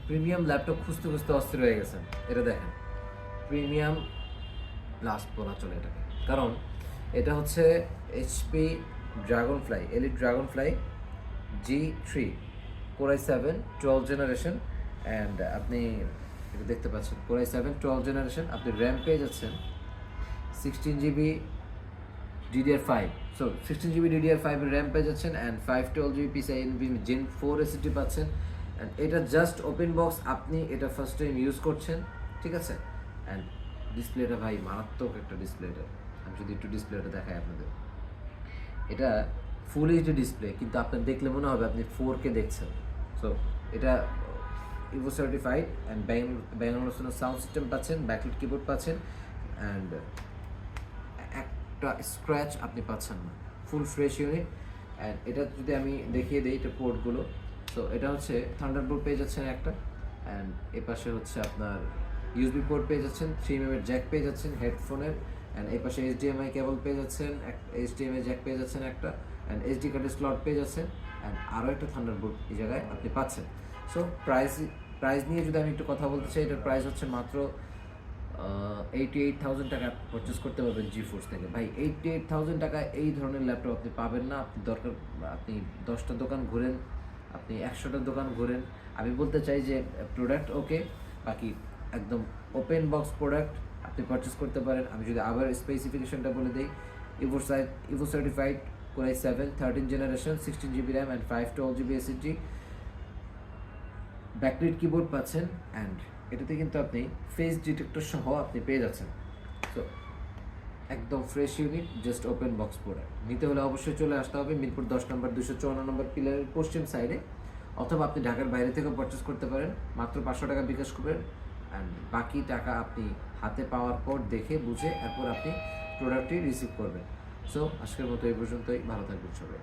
Premium laptop খুঁজতে খুঁজতে অস্থির হয়ে গেছেন, এটা দেখেন প্রিমিয়াম লাস্ট বলা চলে এটাকে, কারণ এটা হচ্ছে HP Dragonfly, elite Dragonfly G3 Core i7 12 generation. And আপনি এটা দেখতে পাচ্ছেন Core i7 12 জেনারেশন, আপনি র্যাম পেয়ে যাচ্ছেন 16 GB DDR5, so 16 GB DDR5 এর র্যাম পেয়ে যাচ্ছেন and 512 GB PCIe NVMe Gen 4 SSD পাচ্ছেন। অ্যান্ড এটা জাস্ট ওপেন বক্স, আপনি এটা ফার্স্ট টাইম ইউজ করছেন, ঠিক আছে। অ্যান্ড ডিসপ্লেটা ভাই মারাত্মক একটা ডিসপ্লেটা, আমি যদি একটু ডিসপ্লেটা দেখাই আপনাদের, এটা ফুল এইচডি ডিসপ্লে, কিন্তু আপনার দেখলে মনে হবে আপনি 4K দেখছেন। সো এটা Ivo certified and Bangalore sound system পাচ্ছেন, ব্যাকলিট কিবোর্ড পাচ্ছেন অ্যান্ড একটা স্ক্র্যাচ আপনি পাচ্ছেন না, ফুল ফ্রেশ ইউনিট। অ্যান্ড এটা যদি আমি দেখিয়ে দিই এটা পোর্টগুলো, সো এটা হচ্ছে থান্ডারবোল্ট পেয়ে যাচ্ছেন একটা, অ্যান্ড এ পাশে হচ্ছে আপনার ইউএসবি পোর্ট পেয়ে যাচ্ছেন, 3mm এর জ্যাক পেয়ে যাচ্ছেন হেডফোনের, অ্যান্ড এই পাশে HDMI কেবল পেয়ে যাচ্ছেন, HDMI জ্যাক পেয়ে যাচ্ছেন একটা, অ্যান্ড SD কার্ডের স্লট পেয়ে যাচ্ছেন, অ্যান্ড আরও একটা থান্ডারবোল্ট এই জায়গায় আপনি পাচ্ছেন। সো প্রাইস নিয়ে যদি আমি একটু কথা বলতে চাই, এটার প্রাইস হচ্ছে মাত্র 88,000 টাকা পারচেস করতে পারবেন জিফোর্স থেকে। ভাই 88,000 টাকা এই ধরনের ল্যাপটপ আপনি পাবেন না। আপনি দরকার আপনি 10টা দোকান ঘুরেন, আপনি 100টা দোকান ঘুরেন, আমি বলতে চাই যে প্রোডাক্ট ওকে, বাকি একদম ওপেন বক্স প্রোডাক্ট আপনি পারচেস করতে পারেন। আমি যদি আবার স্পেসিফিকেশনটা বলে দিই, Ivo certified Core i7 13 generation 16 GB RAM and 512 GB SSD, backlit keyboard পাচ্ছেন, অ্যান্ড এটাতে কিন্তু আপনি ফেস ডিটেক্টর সহ আপনি পেয়ে যাচ্ছেন। সো একদম fresh unit, just open box product. নিতে হলে অবশ্যই চলে আসতে হবে মিরপুর 10 নম্বর 254 নম্বর পিলারের পশ্চিম সাইডে, অথবা আপনি ঢাকার বাইরে থেকেও পারচেস করতে পারেন। মাত্র 500 টাকা বিকাশ করবেন, অ্যান্ড বাকি টাকা আপনি হাতে পাওয়ার পর দেখে বুঝে এরপর আপনি প্রোডাক্টটি রিসিভ করবেন। সো আজকের মতো এই পর্যন্তই, ভালো থাকবেন সবাই।